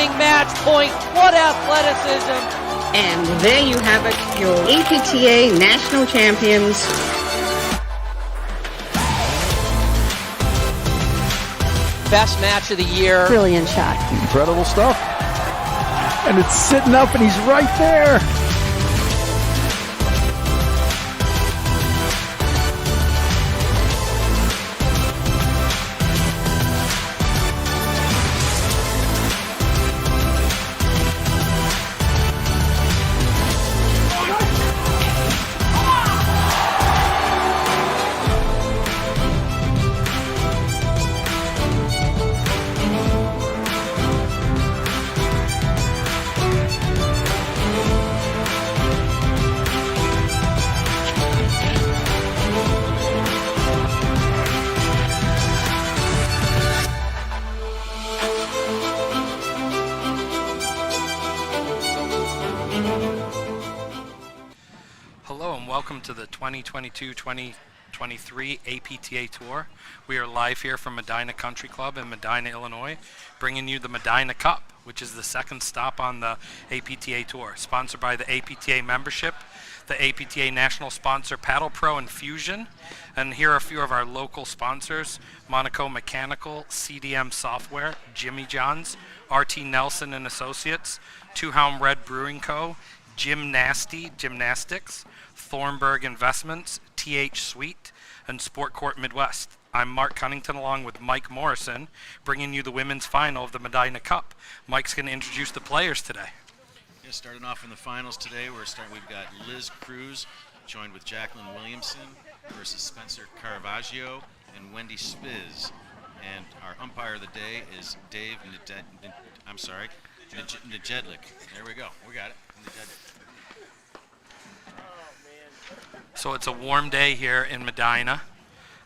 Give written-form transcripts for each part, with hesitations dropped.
amazing match point. What athleticism. And there you have it, your APTA national champions. Best match of the year. Brilliant shot. Incredible stuff. And it's sitting up and he's right there. Hello and welcome to the 2022-2023 APTA Tour. We are live here from Medinah Country Club in Medinah, Illinois, bringing you the Medinah Cup, which is the second stop on the APTA Tour, sponsored by the APTA membership, the APTA national sponsor Paddle Pro and Fusion, and here are a few of our local sponsors: Monaco Mechanical, CDM Software, Jimmy John's, RT Nelson and Associates, Two Hound Red Brewing Co., Gymnastics, Thornburg Investments, TH Suite, and Sport Court Midwest. I'm Mark Cunnington along with Mike Morrison, bringing you the women's final of the Medinah Cup. Mike's going to introduce the players today. Yeah, starting off in the finals today, we've got Liz Cruz joined with Jacqueline Williamson versus Spencer Caravaggio and Wendy Spiz. And our umpire of the day is Dave Najedlik. There we go. We got it. So it's a warm day here in Medinah.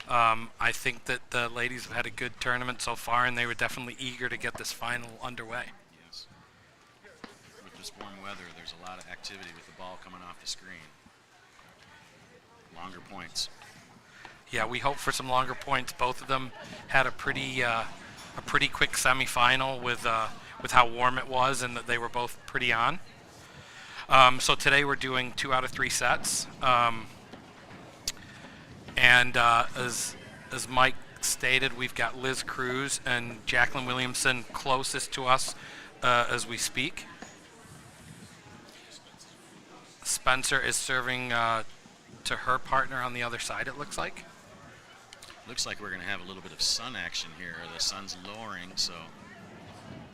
I think that the ladies have had a good tournament so far, and they were definitely eager to get this final underway. Yes. With this warm weather, there's a lot of activity with the ball coming off the screen. Longer points. Yeah, we hope for some longer points. Both of them had a pretty quick semifinal with how warm it was, and that they were both pretty on. So today we're doing 2 out of 3 sets. As Mike stated, we've got Liz Cruz and Jacqueline Williamson closest to us as we speak. Spencer is serving to her partner on the other side, it looks like. Looks like we're going to have a little bit of sun action here. The sun's lowering, so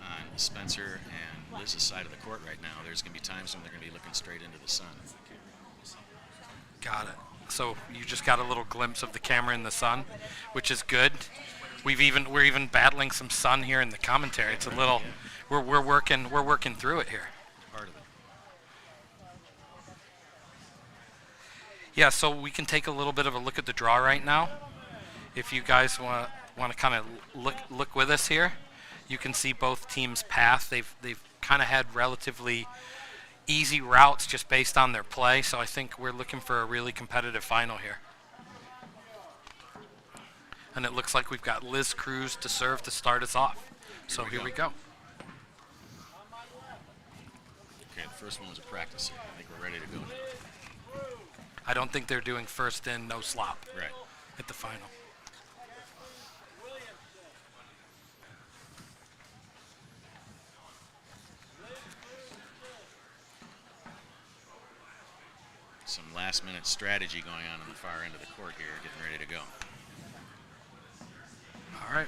on Spencer and Liz's side of the court right now, there's going to be times when they're going to be looking straight into the sun. Got it. So you just got a little glimpse of the camera in the sun, which is good. We're even battling some sun here in the commentary. It's a little, we're working through it here. Part of it. Yeah, so we can take a little bit of a look at the draw right now. If you guys want to kind of look with us here, you can see both teams' path. They've kind of had relatively easy routes just based on their play, so I think we're looking for a really competitive final here. And it looks like we've got Liz Cruz to serve to start us off. So here we go. Okay, the first one was a practice here. I think we're ready to go now. I don't think they're doing first in, no slop Right. at the final. Some last-minute strategy going on the far end of the court here, getting ready to go. All right.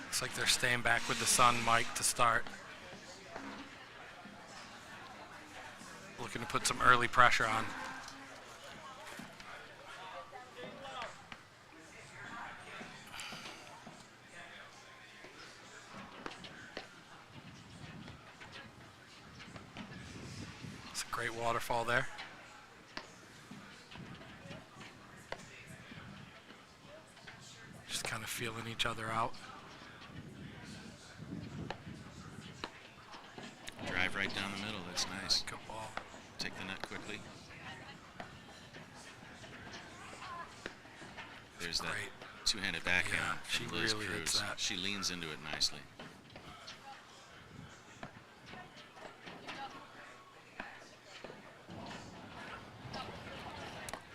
Looks like they're staying back with the sun, Mike, to start. Looking to put some early pressure on. Great waterfall there. Just kind of feeling each other out. Drive right down the middle, that's nice. Good ball. Take the net quickly. There's that Great. two-handed backhand Yeah, from she Liz really Cruz. hits that. She leans into it nicely.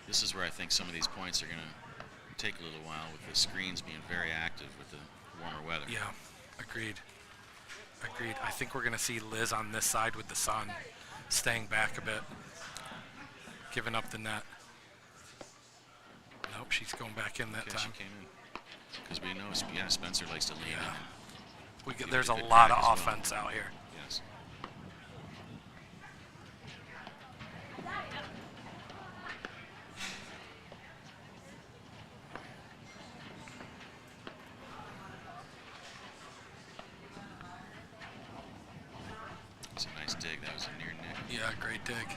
This is where I think some of these points are going to take a little while with the screens being very active with the warmer weather. Yeah, agreed. Agreed. I think we're going to see Liz on this side with the sun, staying back a bit, giving up the net. Nope, she's going back in that Okay, time. she came in. Because we know, yeah, Spencer likes to lean in. Give There's it a a good lot of crack as well. offense out here. Yes. It's a nice dig. That was a near nick. Yeah, great dig.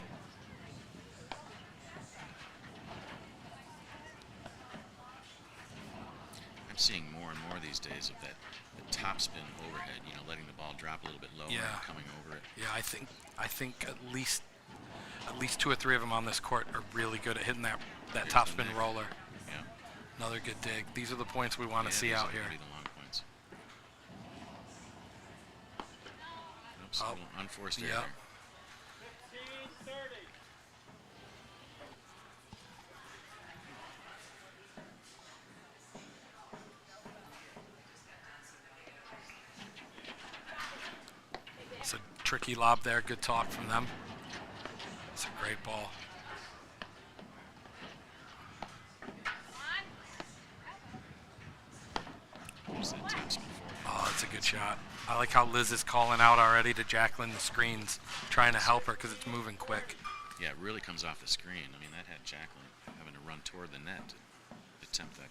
I'm seeing more and more these days of that the top spin overhead, you know, letting the ball drop a little bit lower Yeah. and coming over it. Yeah, I think at least 2 or 3 of them on this court are really good at hitting that Here's the topspin nick. roller. Yeah. Another good dig. These are the points we want to see these out are here. gonna be the long points. Oops, Oh, a little unforced error yeah. there. It's a tricky lob there. Good talk from them. It's a great ball. There's that top spin forward. Oh, that's a good shot. I like how Liz is calling out already to Jacqueline the screens, trying to help her because it's moving quick. Yeah, it really comes off the screen. I mean, that had Jacqueline having to run toward the net to attempt that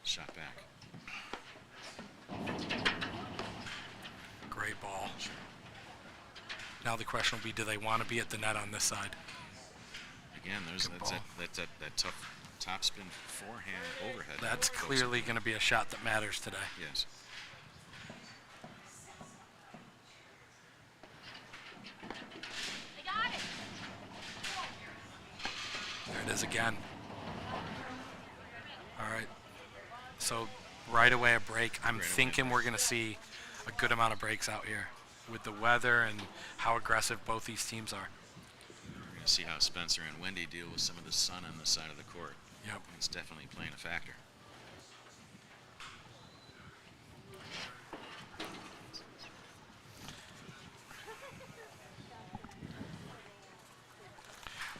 shot back. Great ball. Now the question will be, do they want to be at the net on this side? Again, there's Good that's ball. that tough top spin forehand overhead. That's Folks- clearly going to be a shot that matters today. Yes. There it is again. All right. So right away a break. I'm Right away thinking break. we're going to see a good amount of breaks out here with the weather and how aggressive both these teams are. We're going to see how Spencer and Wendy deal with some of the sun on the side of the court. Yep. It's definitely playing a factor.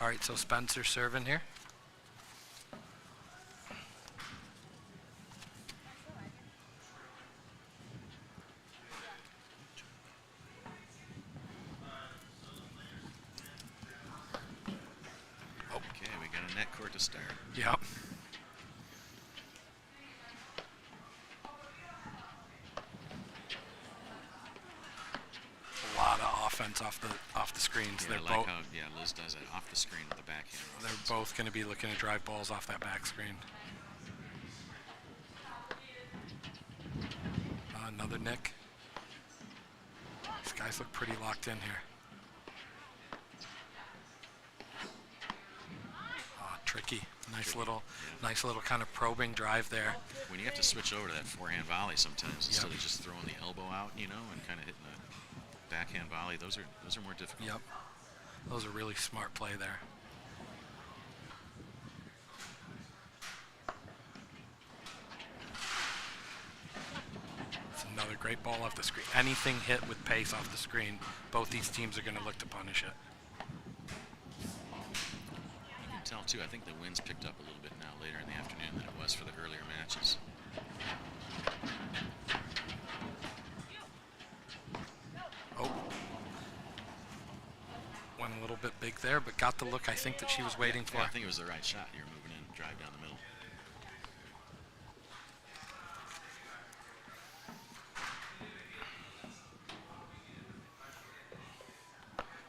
All right, so Spencer serving here. Okay, we got a net court to start. Yep. A lot of offense off the screens. Yeah, They're I like both how Liz does it off the screen with the backhand. they're both going to be looking to drive balls off that back screen. Another nick. These guys look pretty locked in here. Tricky. Nice little kind of probing drive there. When you have to switch over to that forehand volley sometimes instead Yep. of just throwing the elbow out, you know, and kind of hitting a backhand volley, those are more difficult. Yep. Those are really smart play there. It's another great ball off the screen. Anything hit with pace off the screen, both these teams are going to look to punish it. You can tell too, I think the wind's picked up a little bit now later in the afternoon than it was for the earlier matches. Oh. Went a little bit big there, but got the look I think that she was waiting for. Yeah, I think it was the right shot. You're moving in, drive down the middle.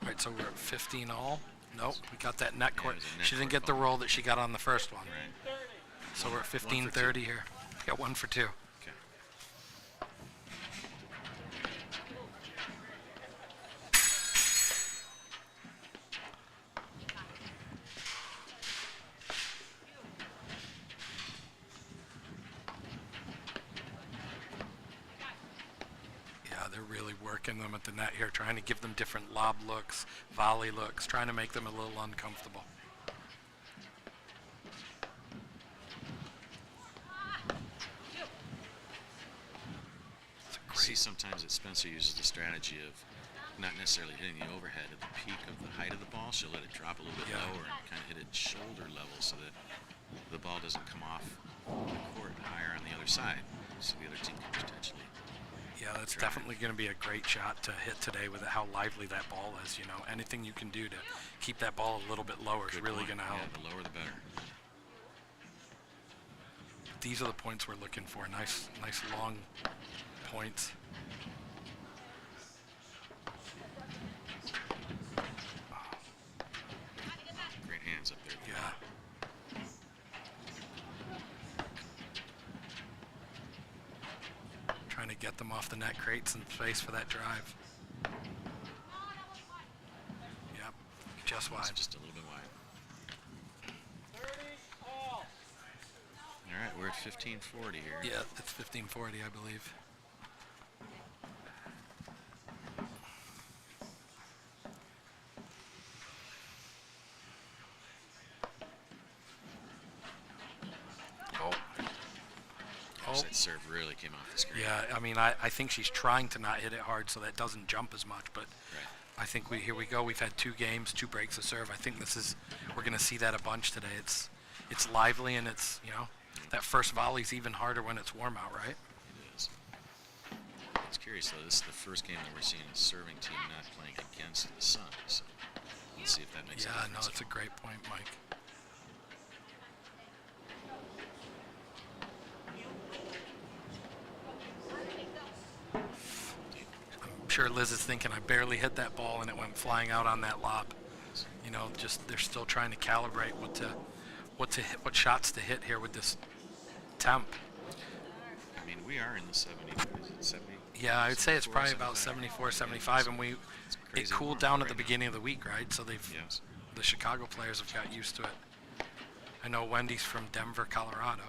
All right, so we're at 15 all. Nope, we got that net court. it was a net She didn't court get the ball. roll that she got on the first one. Right. So we're at 1 for 15-30 here. Got 1 for 2. Okay. working them at the net here, trying to give them different lob looks, volley looks, trying to make them a little uncomfortable. I see sometimes that Spencer uses the strategy of not necessarily hitting the overhead at the peak of the height of the ball. She'll let it drop a little bit lower and kind of hit it shoulder level so that the ball doesn't come off the court higher on the other side, so the other team can potentially. Yeah, that's definitely going to be a great shot to hit today with how lively that ball is. You know, anything you can do to keep that ball a little bit lower is really going to help. Yeah, the lower the better. These are the points we're looking for. Nice long points. Great hands up there. Yeah. Trying to get them off the net, create some space for that drive. Yep, just wide. Just a little bit wide. All right, we're at 15:40 here. Yeah, it's 15:40, I believe. That serve really came off the screen. Yeah, I mean, I think she's trying to not hit it hard so that it doesn't jump as much, but I think here we go. We've had 2 games, 2 breaks of serve. I think we're going to see that a bunch today. It's lively, and it's, you know, that first volley's even harder when it's warm out, right? It is. It's curious, though. This is the first game that we're seeing a serving team not playing against the Sun, so let's see if that makes a difference. Yeah, no, it's a great point, Mike. I'm sure Liz is thinking, I barely hit that ball and it went flying out on that lob. You know, just they're still trying to calibrate what shots to hit here with this temp. I mean, we are in the 70s. Is it 70? Yeah, I would say it's probably about 74, 75, and it cooled down at the beginning of the week, right? So the Chicago players have got used to it. I know Wendy's from Denver, Colorado.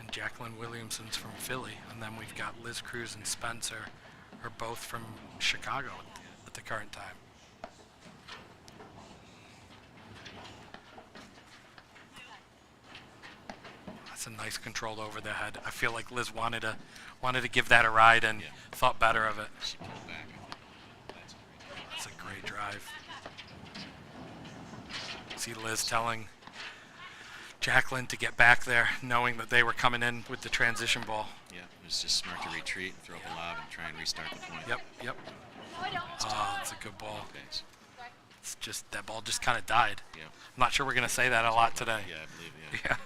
And Jacqueline Williamson's from Philly, and then we've got Liz Cruz and Spencer are both from Chicago at the current time. That's a nice control over the head. I feel like Liz wanted to give that a ride and thought better of it. She pulled back. That's a great drive. See Liz telling Jacqueline to get back there, knowing that they were coming in with the transition ball. Yeah, it was just smart to retreat, throw up a lob, and try and restart the point. Yep. Oh, that's a good ball. It's just, that ball just kind of died. Yeah. I'm not sure we're going to say that a lot today. Yeah, I believe, yeah. Yeah.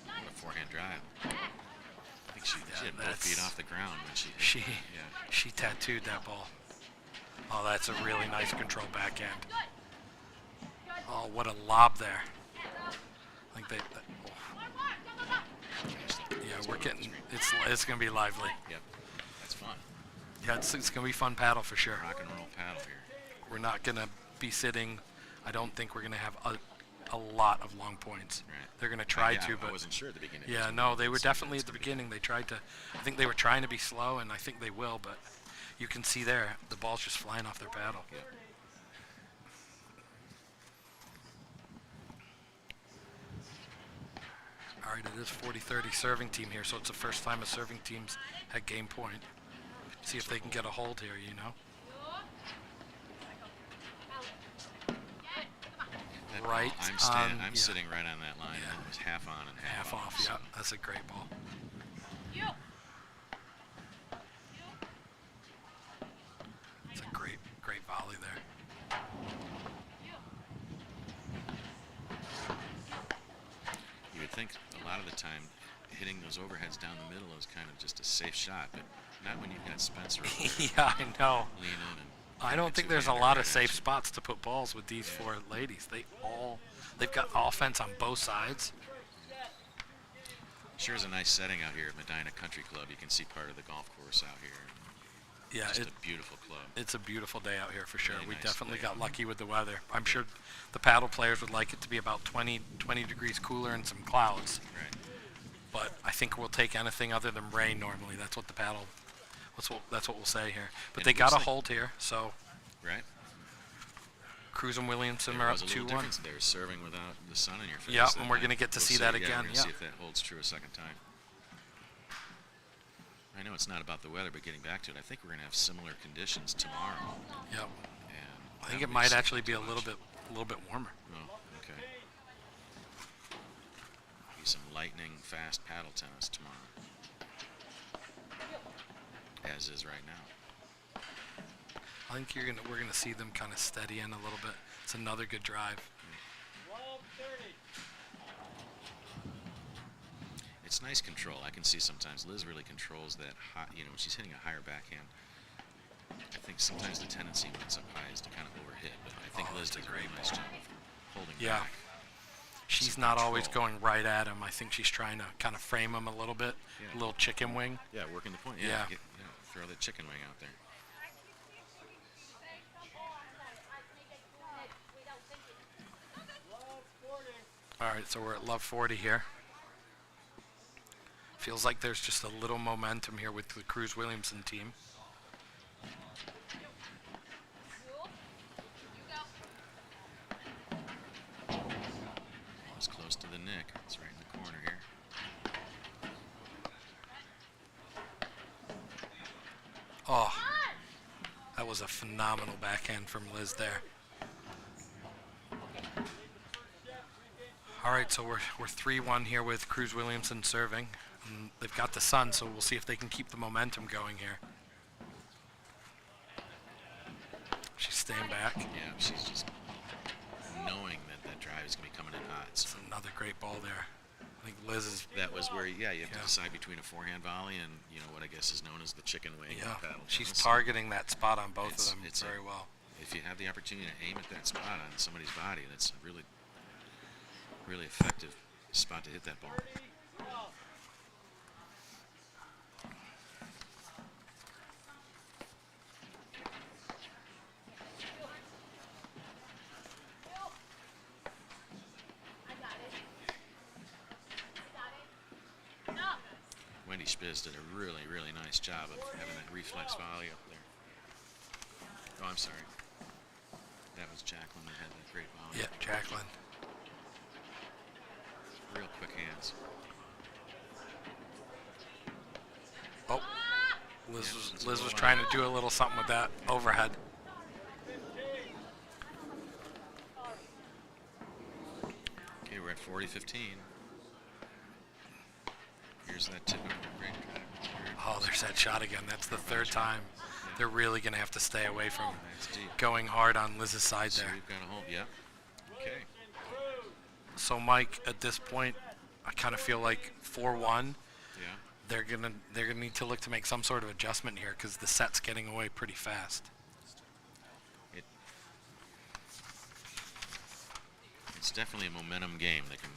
What a forehand drive. I think she had both feet off the ground when she tattooed that ball. Oh, that's a really nice control backhand. Oh, what a lob there. I think yeah, we're getting, it's going to be lively. Yep, that's fun. Yeah, it's going to be fun paddle for sure. Rock and roll paddle here. We're not going to be sitting, I don't think we're going to have a lot of long points. Right. They're going to try to, but I wasn't sure at the beginning. Yeah, no, they were definitely at the beginning. They tried to, I think they were trying to be slow, and I think they will, but you can see there, the ball's just flying off their paddle. Yep. All right, it is 40-30 serving team here, so it's the first time a serving team's had game point. See if they can get a hold here, you know. Right. I'm sitting right on that line. Yeah. It was half on and half off. So. Yeah, that's a great ball. It's a great volley there. You would think a lot of the time hitting those overheads down the middle is kind of just a safe shot, but not when you've got Spencer. Yeah, I know. Lean in and I don't think there's a lot of safe spots to put balls with these 4 ladies. They've got offense on both sides. Sure is a nice setting out here at Medinah Country Club. You can see part of the golf course out here. Yeah, Just a beautiful club. it's a beautiful day out here for sure. Really We nice definitely day. got lucky with the weather. I'm sure the paddle players would like it to be about 20 degrees cooler and some clouds. Right. But I think we'll take anything other than rain normally. That's what that's what we'll say here. But And they it got looks a like- hold here, so Right. Cruz and Williamson There are was up a little 2-1. difference there, serving without the sun in your face. Yeah, that and we're night. gonna get to We'll see that We're again, gonna yeah. see if that holds true a second time. I know it's not about the weather, but getting back to it, I think we're gonna have similar conditions tomorrow. Yep. And I think that'll it be might something actually to be a watch. little bit warmer. Oh, okay. Be some lightning fast paddle tennis tomorrow, as is right now. I think we're gonna see them kind of steady in a little bit. It's another good drive. It's nice control. I can see sometimes Liz really controls that high, when she's hitting a higher backhand. I think sometimes the tendency when it's up high is to kind of overhit, but I think Liz does a very nice job of holding Yeah. back. She's Some not always control. going right at him. I think she's trying to kind of frame him a little bit, Yeah. a little chicken wing. Yeah, working the point. Yeah. Throw that chicken wing out there. All right, so we're at love 40 here. Feels like there's just a little momentum here with the Cruz Williamson team. It's close to the nick. It's right in the corner here. Oh, that was a phenomenal backhand from Liz there. All right, so we're 3-1 here with Cruz Williamson serving. And they've got the sun, so we'll see if they can keep the momentum going here. She's staying back. Yeah, she's just knowing that drive is going to be coming in hot. So It's another great ball there. I think Liz is, that was where, you have Yeah. to decide between a forehand volley and, what I guess is known as the chicken wing. in yeah, paddle she's tennis. targeting that spot on both It's- of them it's a- very well. If you have the opportunity to aim at that spot on somebody's body, that's a really, really effective spot to hit that ball. Wendy Spiz did a really, really nice job of having that reflex volley up there. Oh, I'm sorry. That was Jacqueline that had that great volley. Yeah, Jacqueline. Real quick hands. Oh, Yeah, Liz it's a was little trying to do a little something with that overhead. Okay, we're at 40-15. Here's that typical great drive. Oh, there's that shot again. That's the third time. They're really going to have to stay away from That's deep. going hard on Liz's side So there. we've got a hold. Yep. Okay. So Mike, at this point, I kind of feel like 4-1. Yeah. They're gonna need to look to make some sort of adjustment here because the set's getting away pretty fast. It's definitely a momentum game. They can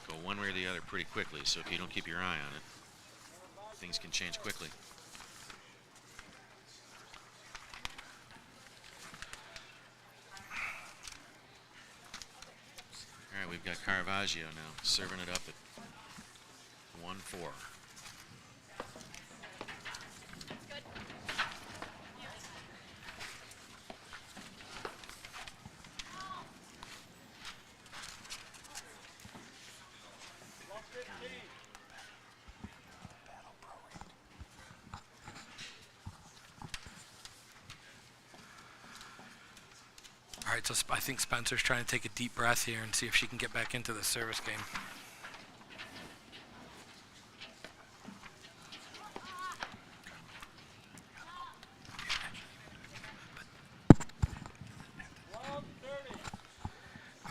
go one way or the other pretty quickly. So if you don't keep your eye on it, things can change quickly. All right, we've got Caravaggio now serving it up at 1-4. All right, so I think Spencer's trying to take a deep breath here and see if she can get back into the service game.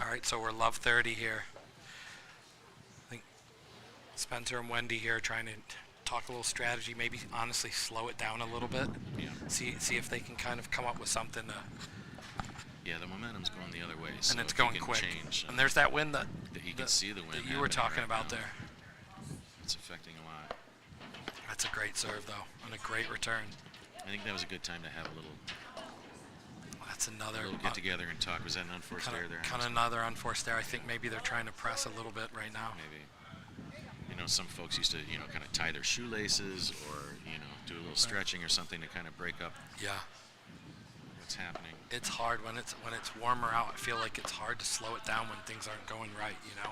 All right, so we're love 30 here. I think Spencer and Wendy here are trying to talk a little strategy, maybe honestly slow it down a little bit. Yeah. See if they can kind of come up with something to, Yeah, the momentum's going the other way. So and it's if you going can quick. change, And there's that wind that you can see the wind that you were happening talking right about now. there. It's affecting a lot. That's a great serve though, and a great return. I think that was a good time to have a little That's another get together and talk. Was that an unforced error there? Kind of another unforced error. I think maybe they're trying to press a little bit right now. Maybe. You know, some folks used to, you know, kind of tie their shoelaces or, you know, do a little stretching or something to kind of break up what's happening. It's hard when it's warmer out. I feel like it's hard to slow it down when things aren't going right, you know.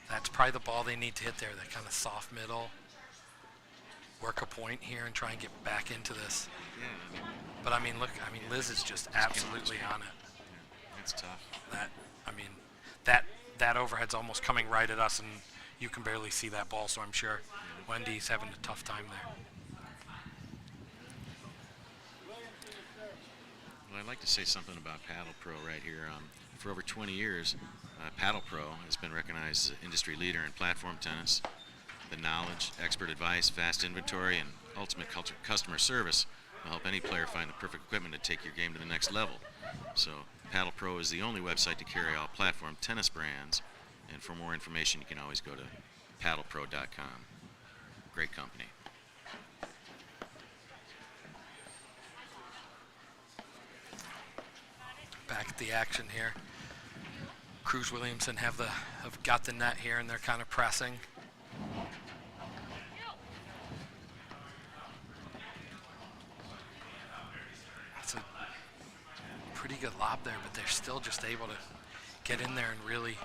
That's probably the ball they need to hit there, that kind of soft middle. Work a point here and try and get back into this. Yeah. But I mean, look, Liz is just absolutely on it. Yeah, it's tough. That overhead's almost coming right at us, and you can barely see that ball, so I'm sure Wendy's having a tough time there. Well, I'd like to say something about Paddle Pro right here. For over 20 years, Paddle Pro has been recognized as an industry leader in platform tennis. The knowledge, expert advice, fast inventory, and ultimate customer service will help any player find the perfect equipment to take your game to the next level. So Paddle Pro is the only website to carry all platform tennis brands, and for more information you can always go to paddlepro.com. Great company. Back at the action here. Cruz Williamson have got the net here, and they're kind of pressing. That's a pretty good lob there, but they're still just able to get in there and really.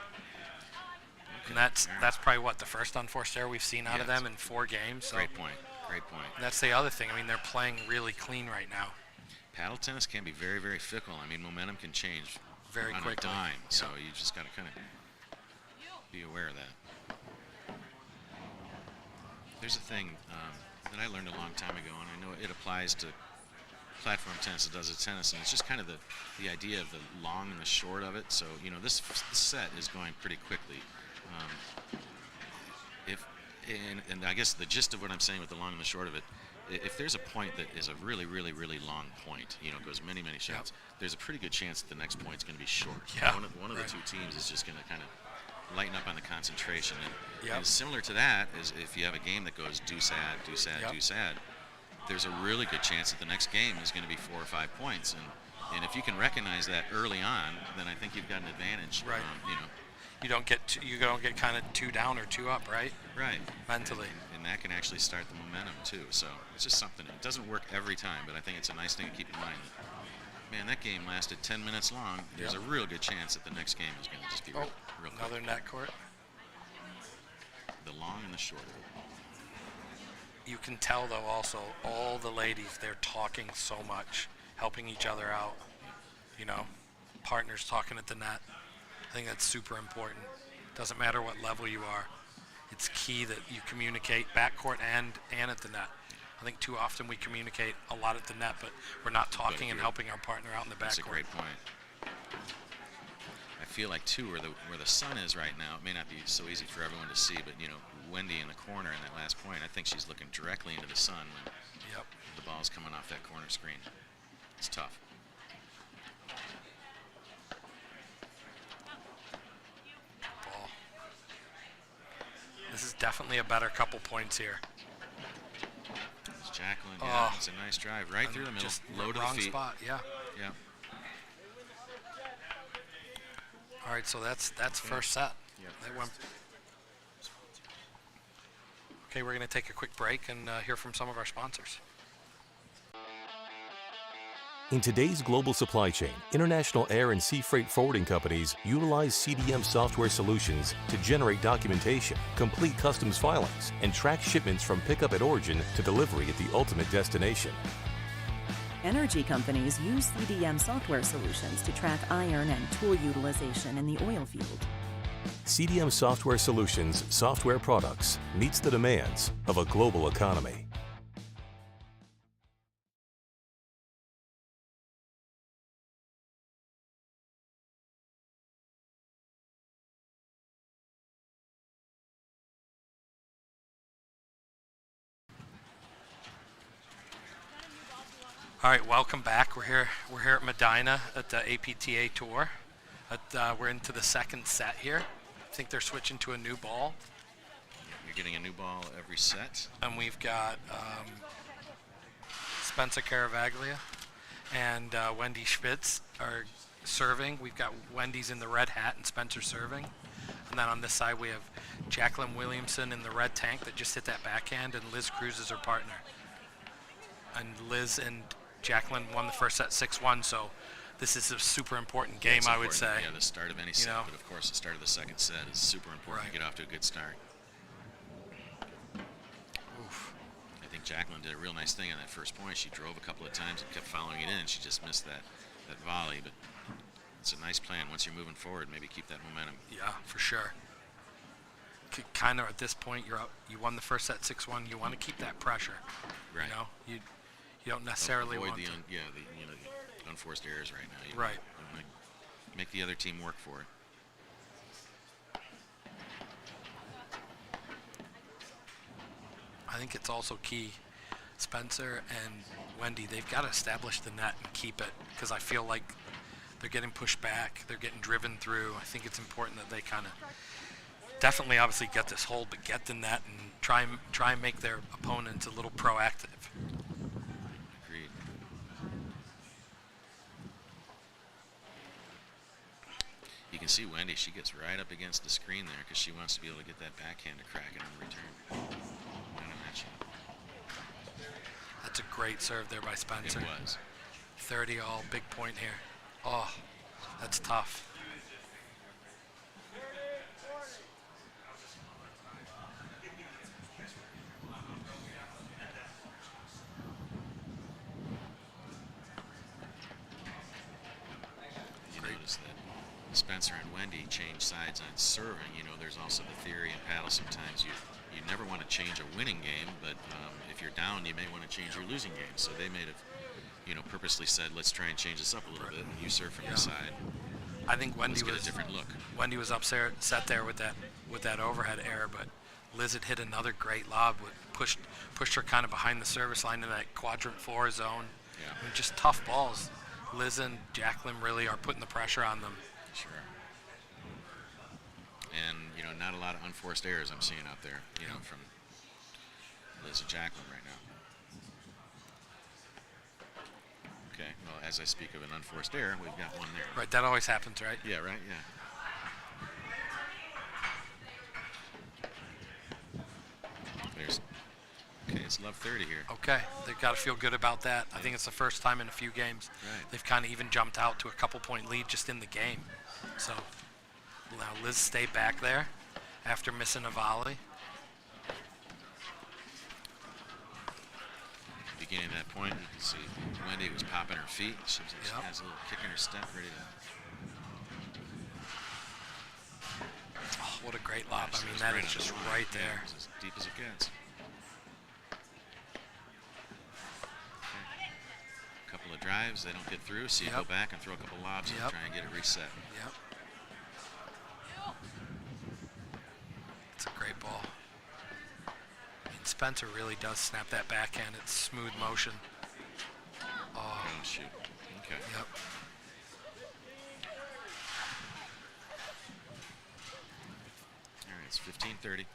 And that's probably what the first unforced error we've seen out of them in 4 games. So Great point. Great point. that's the other thing. I mean, they're playing really clean right now. Paddle tennis can be very, very fickle. I mean, momentum can change Very on quickly. a dime, so you just got to kind of be aware of that. There's a thing that I learned a long time ago, and I know it applies to platform tennis as it does to tennis, and it's just kind of the idea of the long and the short of it. So, you know, this set is going pretty quickly. And I guess the gist of what I'm saying with the long and the short of it, if there's a point that is a really, really, really long point, you know, goes many, many shots, there's a pretty good chance that the next point's going to be short. Yeah. One of the two teams is just going to kind of lighten up on the concentration. Yep. And similar to that is if you have a game that goes deuce-ad, deuce-ad, Yep. deuce-ad, there's a really good chance that the next game is going to be 4 or 5 points. And if you can recognize that early on, then I think you've got an advantage. Right. You know. You don't get kind of 2 down or 2 up, right? Right. Mentally. And that can actually start the momentum too. So it's just something. It doesn't work every time, but I think it's a nice thing to keep in mind. Man, that game lasted 10 minutes long. There's a real good chance that the next game is going to just be real quick. Another net court. The long and the short of it. You can tell, though, also, all the ladies, they're talking so much, helping each other out. You know, partners talking at the net. I think that's super important. Doesn't matter what level you are. It's key that you communicate backcourt and at the net. I think too often we communicate a lot at the net, but we're not talking and helping our partner out in the backcourt. That's a great point. I feel like too, where the sun is right now, it may not be so easy for everyone to see, but you know, Wendy in the corner in that last point, I think she's looking directly into the sun when the ball's coming off that corner screen. It's tough. Ball. This is definitely a better couple points here. It's Jacqueline. Yeah, it's a nice drive right through the middle, Just low to the wrong feet. spot. Yeah. Yeah. All right, so that's first set. That went. Okay, we're going to take a quick break and hear from some of our sponsors. In today's global supply chain, international air and sea freight forwarding companies utilize CDM software solutions to generate documentation, complete customs filings, and track shipments from pickup at origin to delivery at the ultimate destination. Energy companies use CDM software solutions to track iron and tool utilization in the oil field. CDM Software Solutions software products meets the demands of a global economy. All right, welcome back. We're here at Medinah at the APTA Tour. We're into the second set here. I think they're switching to a new ball. You're getting a new ball every set. And we've got Spencer Caravaglia and Wendy Spitz are serving. We've got Wendy's in the red hat and Spencer serving. And then on this side we have Jacqueline Williamson in the red tank that just hit that backhand, and Liz Cruz is her partner. And Liz and Jacqueline won the first set 6-1, so this is a super important game, It's I would important, say. Yeah, the start of any set, but of course the start of the second set is super important to get off to a good start. Oof. I think Jacqueline did a real nice thing on that first point. She drove a couple of times and kept following it in. She just missed that volley, but it's a nice plan. Once you're moving forward, maybe keep that momentum. Yeah, for sure. Kind of at this point, you're up. You won the first set 6-1. You want to keep that pressure. Right. You know, you don't necessarily avoid want the to. the unforced errors right now. You Right. want to make the other team work for it. I think it's also key. Spencer and Wendy, they've got to establish the net and keep it, because I feel like they're getting pushed back. They're getting driven through. I think it's important that they kind of definitely obviously get this hold, but get the net and try and make their opponents a little proactive. Agreed. You can see Wendy, she gets right up against the screen there because she wants to be able to get that backhand to crack it on the return. Not on that shot. That's a great serve there by Spencer. It was. 30 all, big point here. Oh, that's tough. You notice that Spencer and Wendy change sides on serving. You know, there's also the theory in paddle sometimes you never want to change a winning game, but if you're down, you may want to change your losing game. So they may have, purposely said, let's try and change this up a little bit, and you serve from the side. I think Wendy Let's get was a different look. Wendy was upset there with that overhead error, but Liz had hit another great lob, pushed her kind of behind the service line in that quadrant 4 zone. Yeah. I mean, just tough balls. Liz and Jacqueline really are putting the pressure on them. Sure. And, not a lot of unforced errors I'm seeing out there, from Liz and Jacqueline right now. Okay, well, as I speak of an unforced error, we've got one there. Right, that always happens, right? Yeah, right, yeah. Okay, it's love 30 here. Okay, they've got to feel good about that. I think it's the first time in a few games they've kind of even jumped out to a couple-point lead just in the game. So now Liz stayed back there after missing a volley. Beginning of that point, you can see Wendy was popping her feet. She has a little kick in her step, ready to. Oh, what a great lob. I mean, that is just right there. It's as deep as it gets. A couple of drives, they don't get through, so you go back and throw a couple lobs and try and get it reset. Yep. It's a great ball. I mean, Spencer really does snap that backhand. It's smooth motion. Oh, shoot. Okay. Yep. All right, it's 15-30.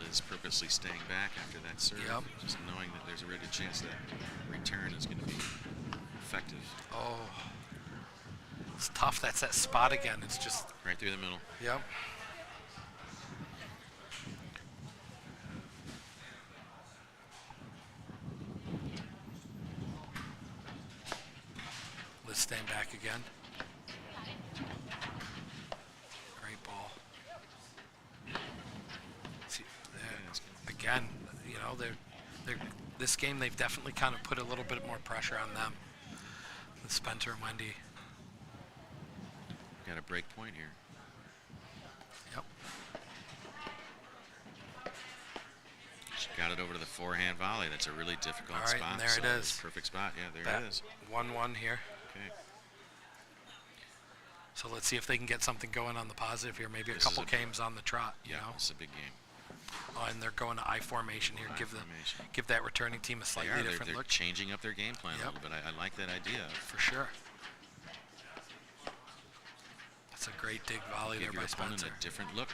Liz purposely staying back after that serve, just knowing that there's a really good chance that return is going to be effective. Oh, it's tough. That's that spot again. It's just right through the middle. Yep. Let's stand back again. Great ball. See, again, this game they've definitely kind of put a little bit more pressure on them. With Spencer and Wendy. Got a break point here. Yep. She got it over to the forehand volley. That's a really difficult spot. And there it is. Perfect spot. Yeah, there it is. 1-1 here. Okay. So let's see if they can get something going on the positive here. Maybe a couple games on the trot. Yeah, it's a big game. Oh, and they're going to I formation here. Give that returning team a slightly different they're look. Changing up their game plan a little bit. I like that idea. For sure. That's a Great dig volley Give there your by opponent Spencer. a different look.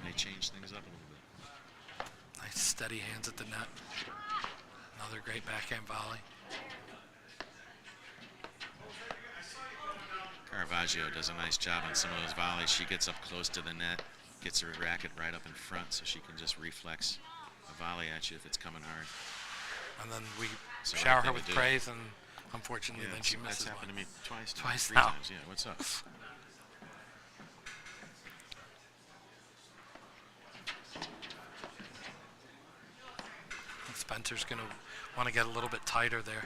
They change things up a little bit. Nice steady hands at the net. Another great backhand volley. Caravaggio does a nice job on some of those volleys. She gets up close to the net, gets her racket right up in front so she can just reflex a volley at you if it's coming hard. And then we So shower right her thing with to do. praise, and unfortunately Yeah, then she misses that's happened one. to me twice. Twice 3 now. times. Yeah, what's up? And Spencer's going to want to get a little bit tighter there.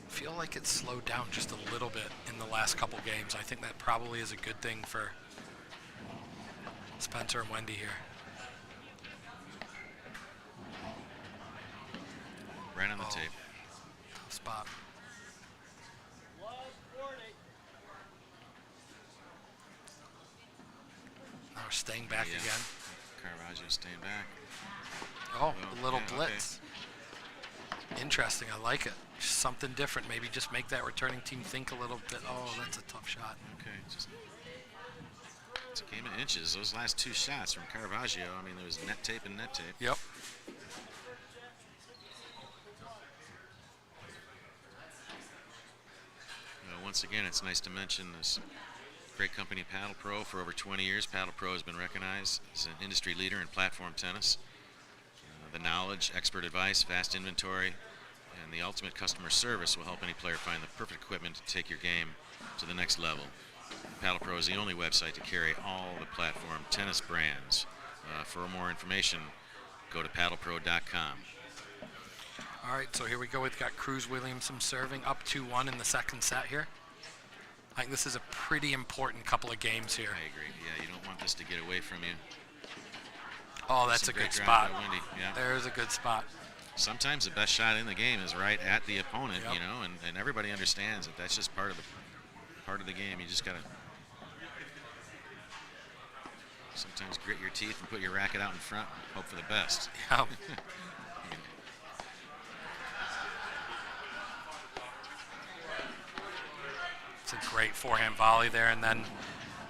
I feel like it's slowed down just a little bit in the last couple games. I think that probably is a good thing for Spencer and Wendy here. Right on the tape. Tough spot. Now we're staying back Yeah. again. Caravaggio staying back. Oh, Well, a little yeah, blitz. Interesting. I like it. Just something different. Maybe just make that returning team think a little bit. Oh, that's a tough shot. Okay, just it's a game of inches. Those last 2 shots from Caravaggio, I mean, there was net tape and net tape. Yep. Once again, it's nice to mention this great company, Paddle Pro. For over 20 years, Paddle Pro has been recognized as an industry leader in platform tennis. The knowledge, expert advice, fast inventory, and the ultimate customer service will help any player find the perfect equipment to take your game to the next level. Paddle Pro is the only website to carry all the platform tennis brands. For more information, go to paddlepro.com. All right, so here we go. We've got Cruz Williamson serving up 2-1 in the second set here. I think this is a pretty important couple of games here. I agree. Yeah, you don't want this to get away from you. Oh, that's Some a good great drive spot. by Wendy, yeah. There's a good spot. Sometimes the best shot in the game is right at the opponent, Yep. you know, and everybody understands that that's just part of the game. You just gotta sometimes grit your teeth and put your racket out in front and hope for the best. Yeah. It's a great forehand volley there, and then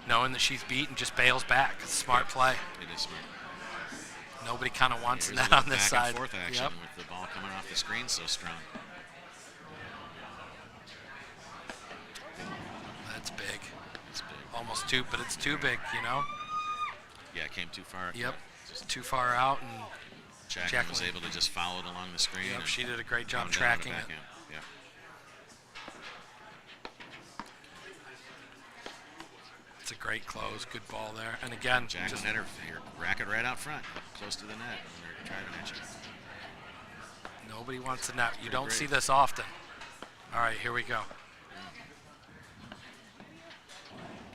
knowing that she's beaten, just bails back. It's smart play. It is smart. Nobody kind of wants There's net a little on this back side. and forth action Yep. with the ball coming off the screen so strong. That's big. It's big. Almost too, but it's too big, you know? Yeah, it came too far. Yep. Just Too far out, and Jacqueline was able to just follow it along the screen. yep, and she did a great job come down with a tracking it. backhand. Yeah. It's a great close, good ball there. And again, Jacqueline just had her racket right out front, close to the net when they're driving at you. nobody wants to net. You Pretty don't great. see this often. All right, here we go.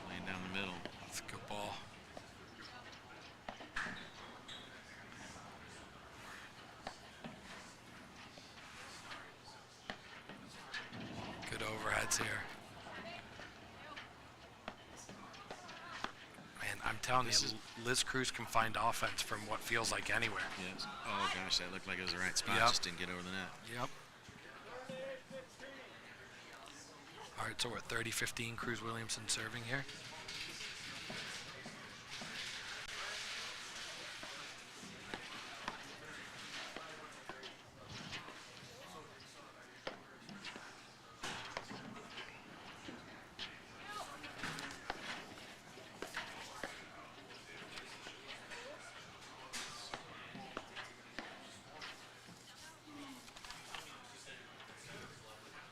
Laying down the middle. It's a good ball. Good overheads here. Man, I'm telling This you, is- Liz Cruz can find offense from what feels like anywhere. Yes. Oh gosh, that looked like it was the right spot. Yep. Just didn't get over the net. Yep. All right, so we're at 30-15, Cruz Williamson serving here.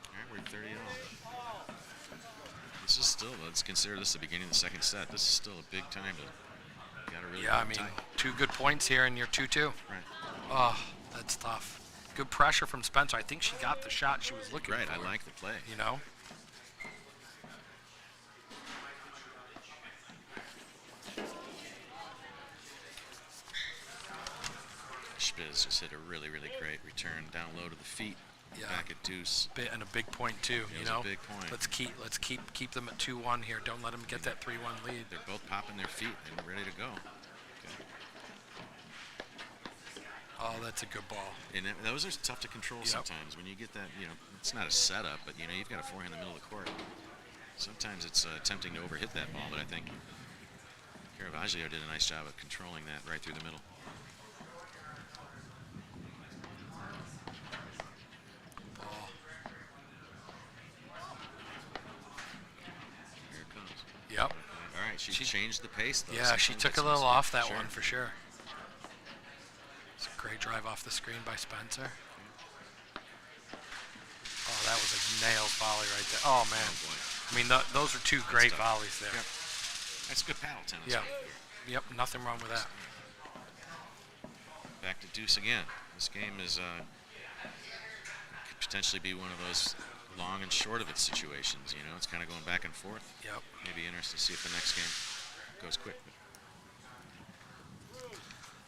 All right, we're at 30 all. This is still, let's consider this the beginning of the second set. This is still a big time to, gotta really Yeah, I hold mean, tight. 2 good points here, and you're 2-2. Right. Oh, that's tough. Good pressure from Spencer. I think she got the shot she was looking Right, for. I like the play. You know? Spiz just hit a really, really great return down low to the feet. Yeah. Back at deuce. And a big point too. It You was know, a big point. let's keep them at 2-1 here. Don't let them get that 3-1 lead. They're both popping their feet and ready to go. Okay. Oh, that's a good ball. And those are tough to control sometimes. When you get that, it's not a setup, but you've got a forehand in the middle of the court. Sometimes it's tempting to overhit that ball, but I think Caravaggio did a nice job of controlling that right through the middle. Ball. Here it comes. Yep. All right, she changed the pace, though. Yeah, she Sometimes took a that's little mistake. off that Sure. one for sure. It's a great drive off the screen by Spencer. Oh, that was a nails volley right there. Oh, man. Oh, boy. I mean, those are two great tough. volleys there. Yep. That's good paddle tennis. Yeah. right there. Yep, nothing wrong with that. Back to deuce again. This game is could potentially be one of those long and short of its situations. It's kind of going back and forth. Yep. Maybe interesting to see if the next game goes quick. It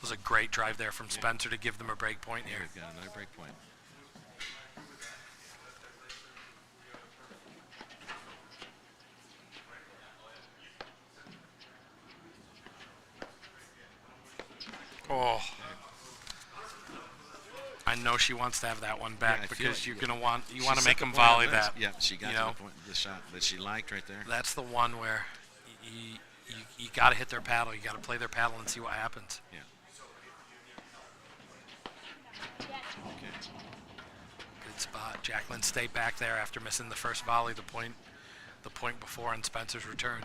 was a great drive there from Spencer to give them a break point Here here. we've got another break point. Oh. I know she wants to have that one back Yeah, I feel because like you she want to set make the them point on volley this. that. Yeah, she got you to know? the shot that she liked right there. That's the one where you got to hit their paddle. You got to play their paddle and see what happens. Yeah. Okay. Good spot. Jacqueline stayed back there after missing the first volley, the point before on Spencer's return.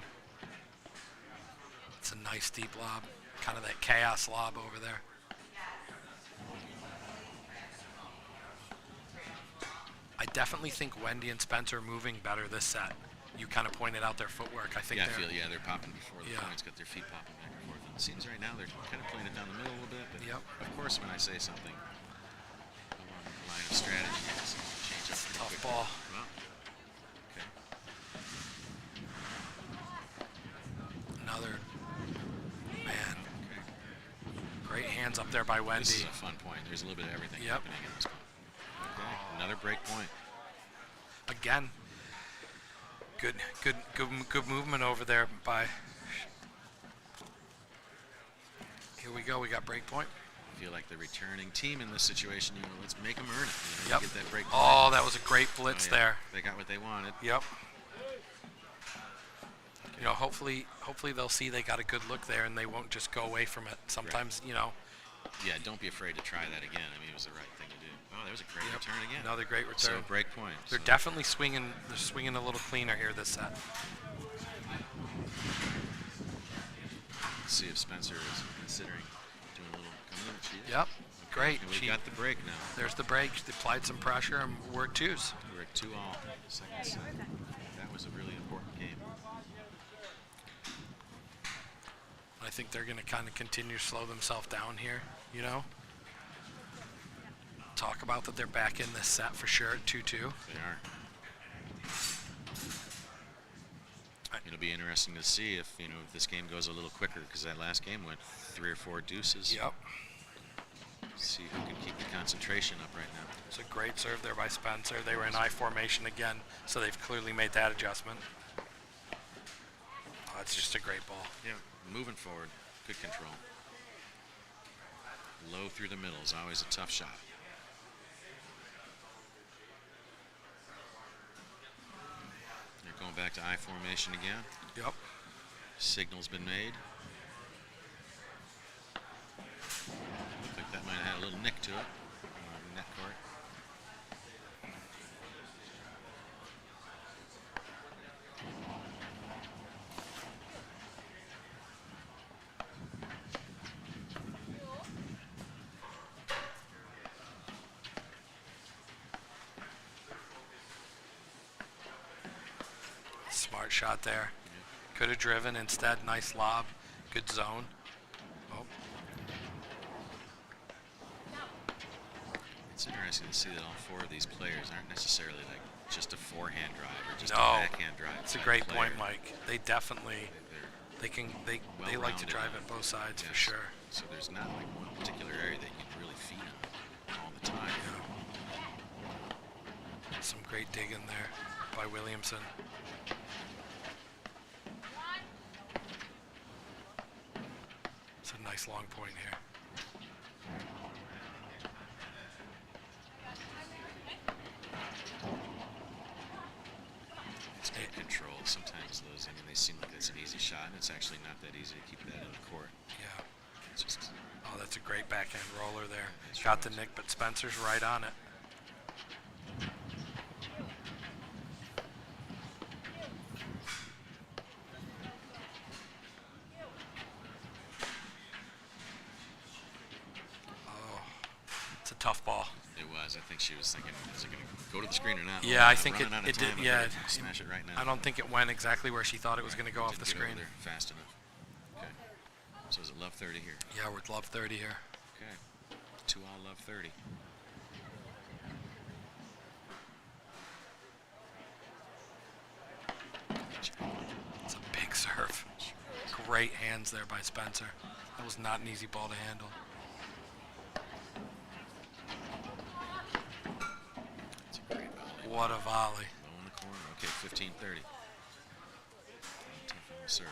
It's a nice deep lob, kind of that chaos lob over there. I definitely think Wendy and Spencer are moving better this set. You kind of pointed out their footwork. I think They're popping before the Yeah. points, got their feet popping back and forth. And it seems right now they're kind of playing it down the middle a little bit. But Yep. of course, when I say something along the line of strategy, it's change up pretty tough quickly. ball. Well, okay. Another, man, Okay. great hands up there by Wendy. This is a fun point. There's a little bit of everything Yep. happening in this one. Okay. Another break point. Again, good movement over there by. Here we go. We got break point. I feel like the returning team in this situation, let's make them earn it. Yep. Get that break point. Oh, that was a great blitz yeah. there. They got what they wanted. Yep. Hopefully they'll see they got a good look there and they won't just go away from it. Sometimes, Yeah, don't be afraid to try that again. I mean, it was the right thing to do. Oh, there was a great Yep. return again. Another great So return. break point. They're So definitely swinging. They're swinging a little cleaner here this set. let's see if Spencer is considering doing a little coming in. She is. Yep. Great. And we She- got the break now. There's the break. They applied some pressure and we're at twos. We're at 2-all. Second set. That was a really important game. I think they're going to kind of continue to slow themselves down here, Talk about that they're back in this set for sure at 2-2. They are. It'll be interesting to see if if this game goes a little quicker, because that last game went 3 or 4 deuces. Yep. See who can keep the concentration up right now. It's a great serve there by Spencer. They were in I formation again, so they've clearly made that adjustment. Oh, it's just a great ball. Yeah, moving forward, good control. Low through the middle is always a tough shot. They're going back to I formation again. Yep. Signal's been made. Looked like that might have had a little nick to it. Net court. Smart shot there. Could have driven instead. Nice lob. Good zone. Oh, It's interesting to see that all 4 of these players aren't necessarily like just a forehand drive or just No, a backhand drive. it's a type great player. point, Mike. They definitely They're they like to well-rounded. drive at both sides for Yes. sure. So there's not like one particular area that you can really feel Great dig in there by Williamson. It's a nice long point here. It's good control. Sometimes those, I mean, they seem like it's an easy shot, and it's actually not that easy to keep that in the court. Yeah. It's just, Oh, that's a great backhand roller there. Nice Got the rolls. nick, but Spencer's right on it. Oh, it's a tough ball. it was. I think she was thinking, is it going to go to the screen or not? Yeah, I'm I think running out of it did. time. I Yeah, better smash it right now. I don't think it went exactly where she thought it was going to go off Didn't the get over screen. there fast enough. Okay. So is it love 30 here? Yeah, we're love 30 here. Okay. 2 all love 30. It's a big serve. Great hands there by Spencer. That was not an easy ball to handle. It's a great volley. What a volley. Low in the corner. Okay, 15-30. Tough on the serve.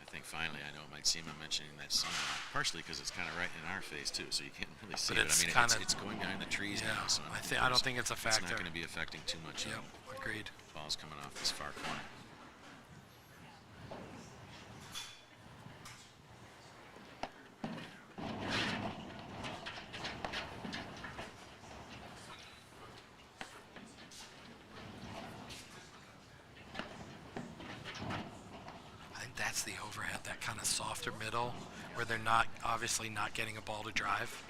I think finally, I know it might seem I'm mentioning that song, partially because it's kind of right in our face too, so you can't really see But it. I it's mean, kinda- it's going behind the trees Yeah, now, so I don't think it's a It's factor. not going to be affecting too much. Yep, agreed. Ball's coming off this far corner. I think that's the overhead, that kind of softer middle, where they're not, obviously not getting a ball to drive.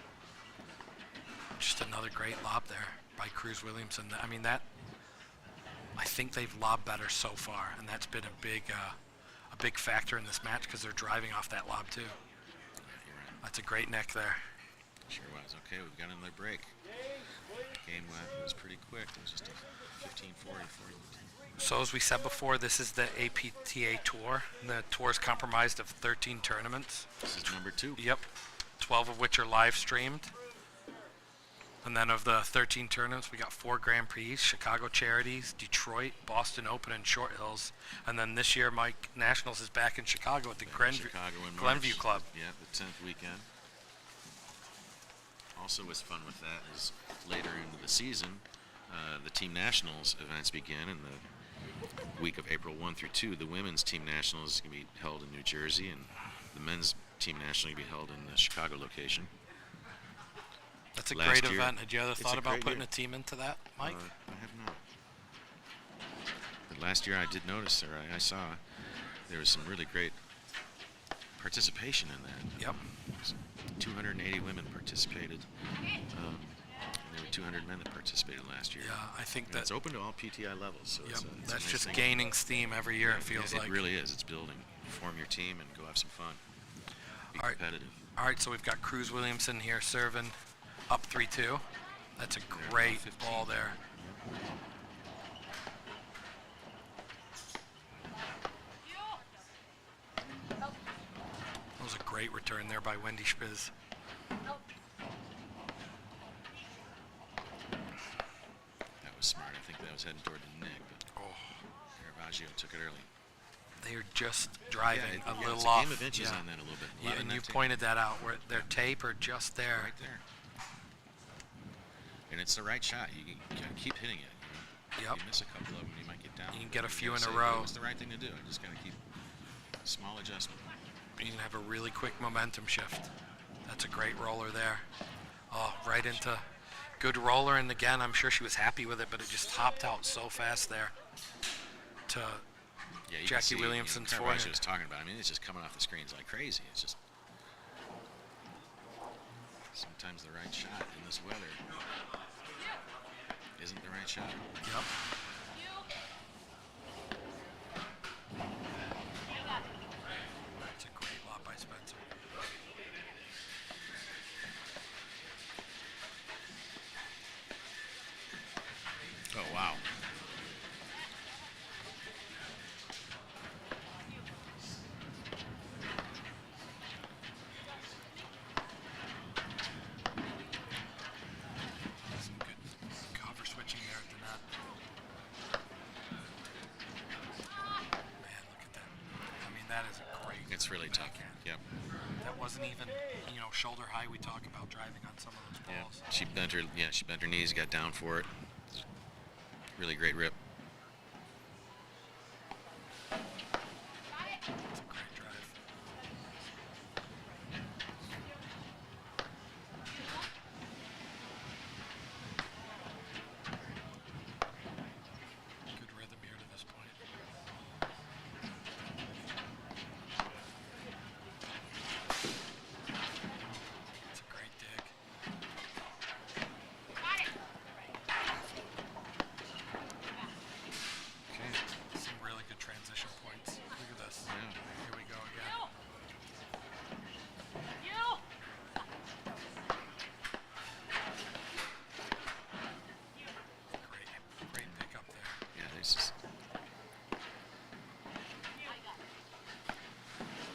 Just another great lob there by Cruz Williamson. I mean, that, I think they've lobbed better so far, and that's been a big factor in this match because they're driving off that lob too. Yeah, you're right. That's a great neck there. Sure was. Okay, we've got another break. Game was pretty quick. It was just a 15-40, 40. So as we said before, this is the APTA Tour. The tour is comprised of 13 tournaments. This is number 2. Yep, 12 of which are live streamed. And then of the 13 tournaments, we got 4 Grand Prix: Chicago Charities, Detroit, Boston Open, and Short Hills. And then this year, Mike Nationals is back in Chicago at the Chicago in March. Glenview Club. Yeah, the 10th weekend. Also, what's fun with that is later into the season, the Team Nationals events begin in the week of April 1 through 2. The women's Team Nationals is going to be held in New Jersey, and the men's Team National will be held in the Chicago location. That's a Last great year- event. Had you ever it's thought a about great putting year. a team into that, Mike? I have not. But last year I did notice, or I saw, there was some really great participation in that. Yep. 280 women participated. And there were 200 men that participated last year. Yeah, I think And that. it's open to all PTI levels, so Yep, it's a that's nice just thing. gaining steam every year. It feels Yeah, like. it really is. It's building. Form your team and go have some fun. Be All right. competitive. All right, so we've got Cruz Williamson here serving up 3-2. That's a great 15. ball there. That was a great return there by Wendy Spiz. That was smart. I think that was heading toward the neck, but Oh, Caravaggio took it early. they are just driving a it's little a off. game of inches Yeah. on that a little bit. A Yeah, lot of and net you tape. pointed that out, where their tape are just there. Right there. And it's the right shot. You gotta keep hitting it. You know? Yep. You miss a couple of them, you might get down. You can get a You few gotta in a say, row. It was the right thing to do. I just gotta keep small adjustment. You can have a really quick momentum shift. That's a great roller there. Oh, right into good roller, and again, I'm sure she was happy with it, but it just hopped out so fast there to Yeah, you Jackie can see, Williamson's Caravaggio forehand. was talking about. I mean, it's just coming off the screens like crazy. It's just sometimes the right shot in this weather isn't the right shot. Yep. That's a great lob by Spencer. Oh wow! That's really tough. Yep. That wasn't even, shoulder high. We talk about driving on some of those Yeah. balls. She bent her knees, got down for it. Really great rip. It's a great drive. Good rhythm here to this point. It's a great dig. Okay. Some really good transition points. Look at this. Yeah. Here we go again. Great pick up there. Yeah, there's just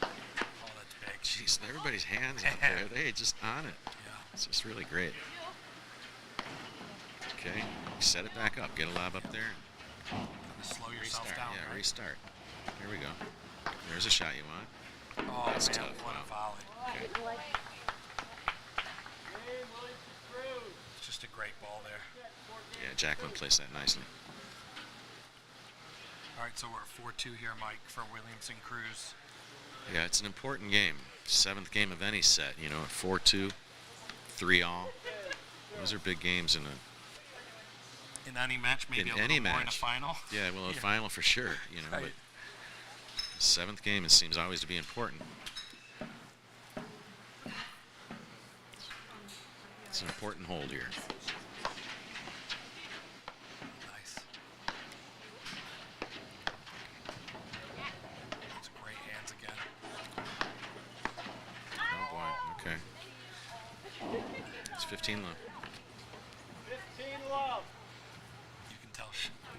Oh, that's big. jeez, everybody's hands out there. They just on it. Yeah. It's just really great. Okay, set it back up. Get a lob up there. Slow yourself Restart. down. Yeah, right? restart. Here we go. There's a shot you want. Oh, That's man, tough. what Wow. a volley. Okay. It's just a great ball there. Yeah, Jacqueline placed that nicely. All right, so we're at 4-2 here, Mike, for Williamson Cruz. Yeah, it's an important game. 7th game of any set, at 4-2, 3-all. Those are big games in In any match, maybe In a little any more in a match. final. yeah, well, a final for sure, Right. but 7th game, it seems always to be important. It's an important hold here. Nice. That's great hands again. Oh boy, okay. It's 15 love. You can tell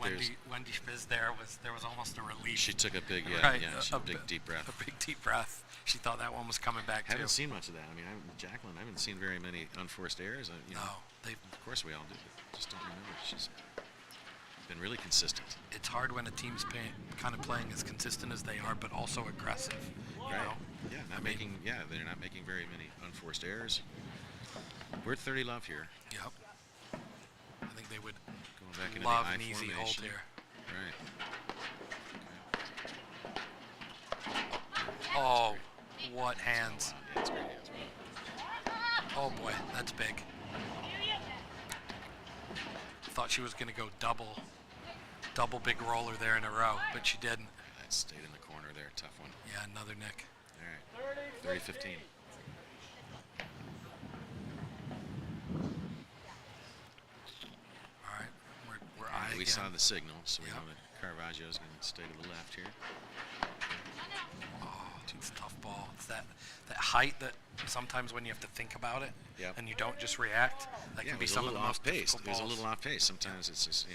There's- Wendy Fizz there was almost a relief. She took a big, Right, she a big deep breath. A big deep breath. She thought that one was coming back too. Haven't seen much of that. I mean, Jacqueline, I haven't seen very many unforced errors. No, Of course we all do, but just don't remember. She's been really consistent. it's hard when a team's kind of playing as consistent as they are, but also aggressive. You know? Yeah, they're not making very many unforced errors. We're at 30 love here. Yep. I think they would Going back into love the I an easy hold formation. here. Right. Oh, what hands. Yeah, it's great hands. Oh boy, that's big. Thought she was going to go double big roller there in a row, but she didn't. That stayed in the corner there. Tough one. Yeah, another nick. All right. 30-15. All right, we're eye We again. saw the signal, so we Yep. know that Caravaggio's going to stay to the left here. Oh, it's a tough ball. It's that height that sometimes when you have to think about it Yep. and you don't just react, that Yeah, can it be was a some of little the off most pace. difficult It was a balls. little off pace. Sometimes it's just,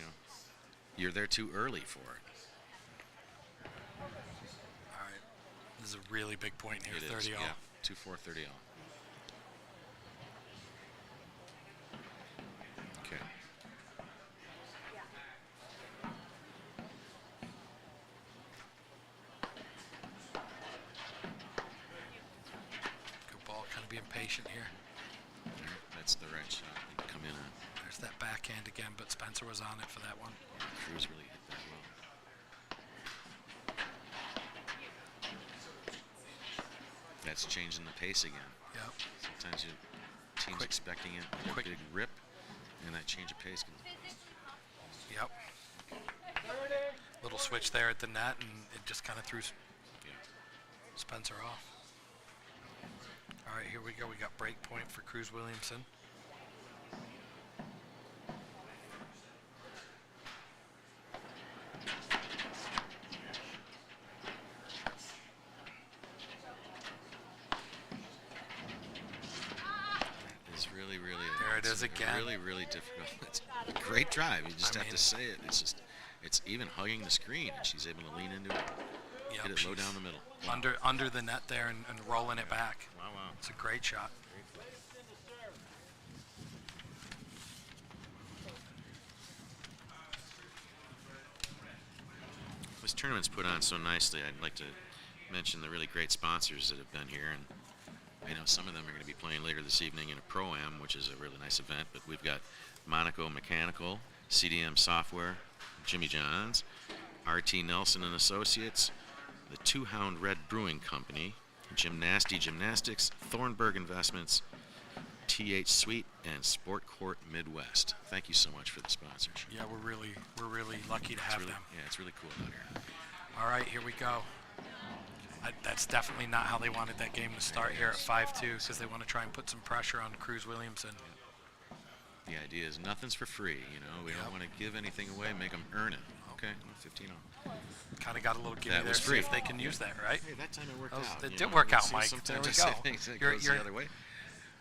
you're there too early for it. All right, this is a really big point here. It is, 30 all. yeah. 2-4, 30 all. Okay. Good ball, kind of being patient here. There, that's the right shot. You can come in on. There's that backhand again, but Spencer was on it for that one. Cruz really hit that well. That's changing the pace again. Yep. Sometimes team's Quick- expecting a quick- big rip, and that change of pace can. Yep. Little switch there at the net, and it just kind of threw Yeah. Spencer off. All right, here we go. We got break point for Cruz Williamson. It's really, really. There it is it's again. Really, really difficult. It's a great drive. You just I have mean- to say it. It's even hugging the screen, and she's able to lean into it, Yep, hit it low she's down the middle. Under the net there and rolling it back. Wow, wow. It's a great shot. This tournament's put on so nicely. I'd like to mention the really great sponsors that have been here, and I know some of them are going to be playing later this evening in a Pro-Am, which is a really nice event, but we've got Monaco Mechanical, CDM Software, Jimmy John's, RT Nelson and Associates, the Two Hound Red Brewing Company, Gymnastics, Thornburg Investments, TH Suite, and Sport Court Midwest. Thank you so much for the sponsorship. Yeah, we're really lucky to have them. Yeah, it's really cool out here. All right, here we go. That's definitely not how they wanted that game to start here at 5-2, because they want to try and put some pressure on Cruz Williamson. The idea is nothing's for free, you know. We don't want to give anything away, make them earn it. Okay, 15 on. Kind of got a little gimme there, see if they can use that, right? Hey, that time it worked out. It did work out, Mike. There we go. You're the other way.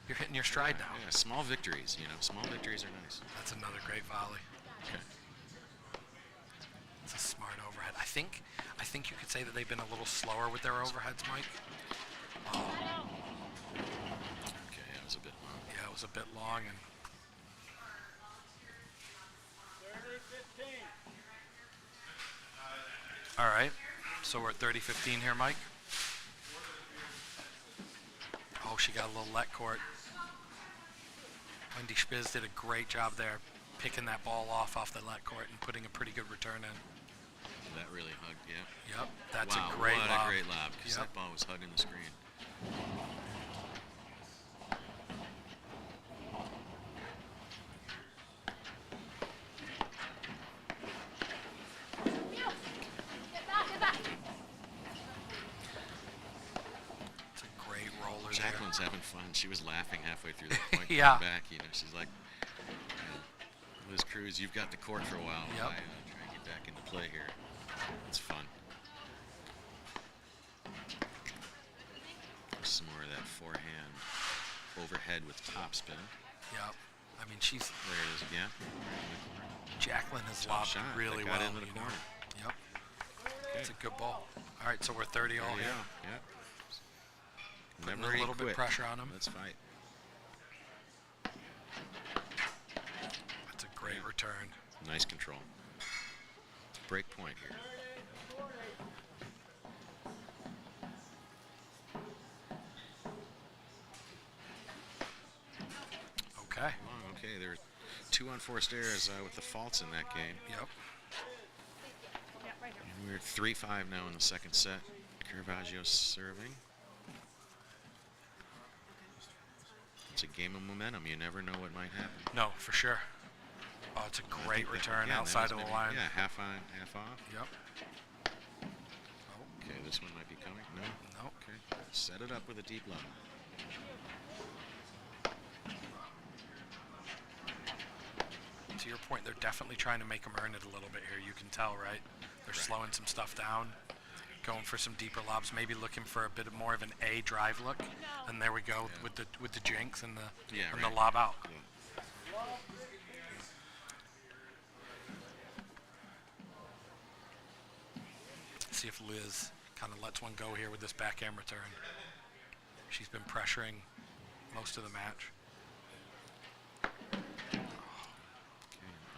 You're hitting your stride now. Yeah, small victories, you know. Small victories are nice. That's another great volley. Okay. It's a smart overhead. I think you could say that they've been a little slower with their overheads, Mike. Okay, that was a bit long. Yeah, it was a bit long, and all right, so we're at 30-15 here, Mike. Oh, she got a little let court. Wendy Spiz did a great job there, picking that ball off the let court and putting a pretty good return in. That really hugged, yeah. Yep, that's wow, a great what lob. a great lob, because Yep. that ball was hugging the screen. It's a great roller Jacqueline's having fun. She was laughing halfway through that point. Yeah. Coming back, you know, she's like, Liz Cruz, you've got the court for a while. Yep. I try to get back into play here. It's fun. Some more of that forehand overhead with topspin. Yep. I mean, she's There it is again. Jacqueline has Tough lobbed shot. really That got well. into the you know. corner. Yep. Okay. It's a good ball. All right, so we're 30 all There you here. go. Yep. Putting Never a little bit quit. pressure on them. Let's fight. That's a great return. Nice control. Break point here. Okay. Long, okay, there were 2 unforced errors with the faults in that game. Yep. And we're 3-5 now in the second set. Caravaggio serving. It's a game of momentum. You never know what might happen. No, for sure. Oh, it's a great return Again, outside that of was the maybe- line. Yeah, half on, half off. Yep. Okay, this one might be coming. No. Nope. Okay. Set it up with a deep lob. To your point, they're definitely trying to make them earn it a little bit here. You can tell, right? They're slowing some stuff down, going for some deeper lobs, maybe looking for a bit more of an A drive look. And there we go with the jinx and the lob out. Yeah. See if Liz kind of lets one go here with this backhand return. She's been pressuring most of the match.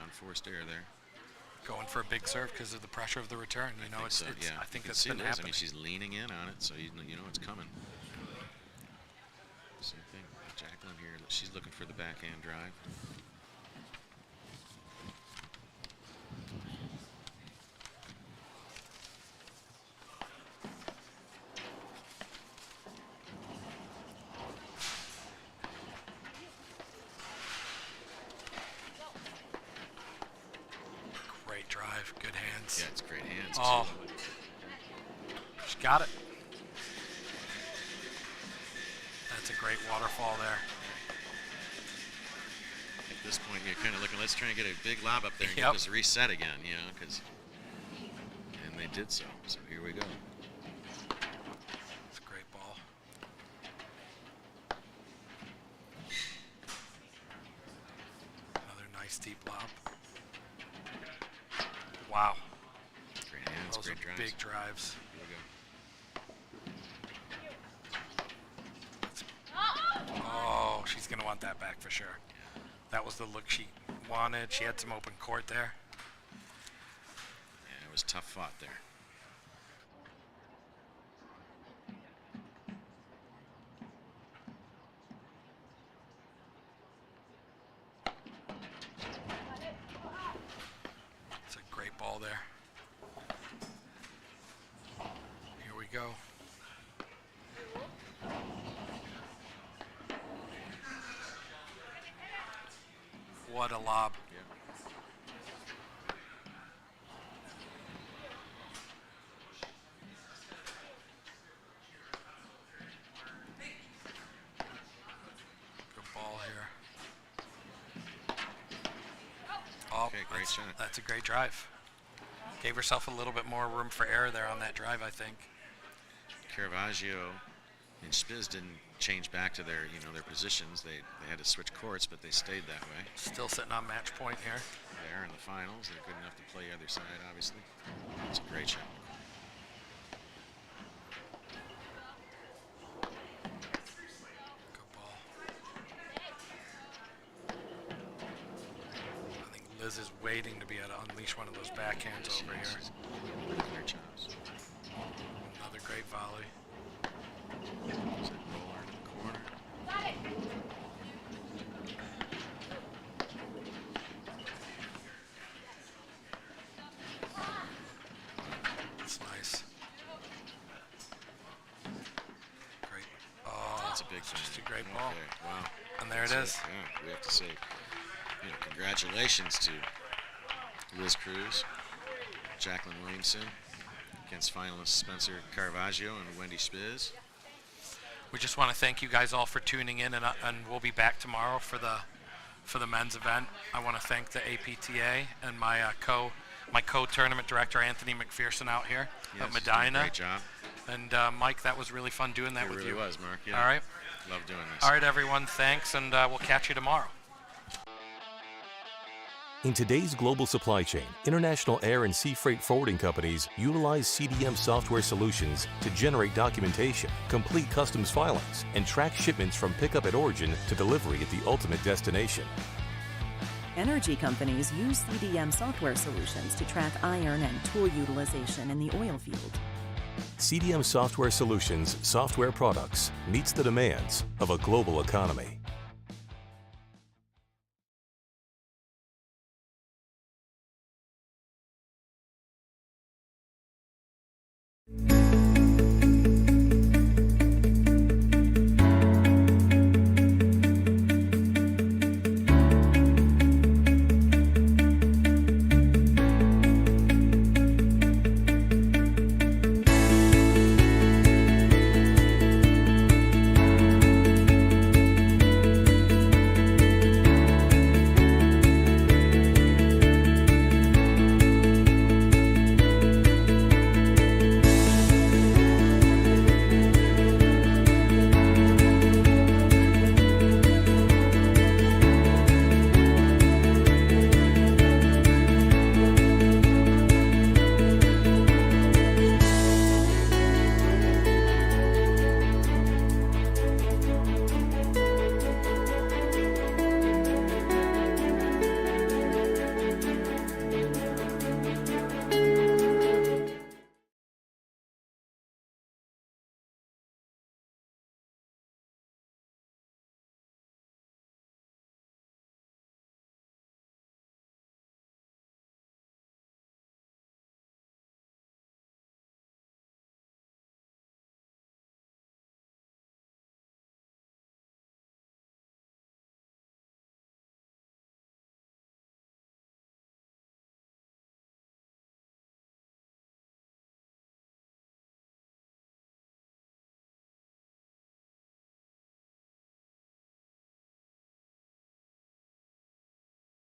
Unforced error there. Going for a big serve because of the pressure of the return. You know, So, yeah. I think You can it's see been Liz. I happening. mean, she's leaning in on it, so you know it's coming. Same thing. Jacqueline here. She's looking for the backhand drive. Great drive, good hands. Yeah, it's great hands. Oh, she got it. That's a great waterfall there. At this point, you're kind of looking, let's try and get a big lob up there and Yep. get this reset again, you know, and they did so. So here we go. It's a great ball. Another nice deep lob. Wow, Great hands, those great are drives. big drives. Here we go. Oh, she's gonna want that back for sure. That was the look she wanted. She had some open court there. Yeah, it was tough fought there. What a lob. Good ball here. Oh, Okay, great shot. That's a great drive. Gave herself a little bit more room for error there on that drive, I think. Caravaggio and Spiz didn't change back to their positions. They had to switch courts, but they stayed that way. Still sitting on match point here. There in the finals, they're good enough to play either side, obviously. It's a great shot. Good ball. I think Liz is waiting to be able to unleash one of those backhands over here. Great chops. Another great volley. Is it roller in the corner? That's nice. Great. Oh, That's a big thing. just a great ball. Okay, wow. And there it That's is. Yeah, we have to say, congratulations to Liz Cruz, Jacqueline Williamson, against finalists Spencer Caravaggio and Wendy Spiz. We just want to thank you guys all for tuning in, and we'll be back tomorrow for the men's event. I want to thank the APTA and my co-tournament director Anthony McPherson out here Yes, at Medinah. Great job. And Mike, that was really fun doing that It with really you. was, Mark. Yeah. All right. Love doing this. All right, everyone. Thanks, and we'll catch you tomorrow. In today's global supply chain, international air and sea freight forwarding companies utilize CDM software solutions to generate documentation, complete customs filings, and track shipments from pickup at origin to delivery at the ultimate destination. Energy companies use CDM software solutions to track iron and tool utilization in the oil field. CDM Software Solutions software products meets the demands of a global economy.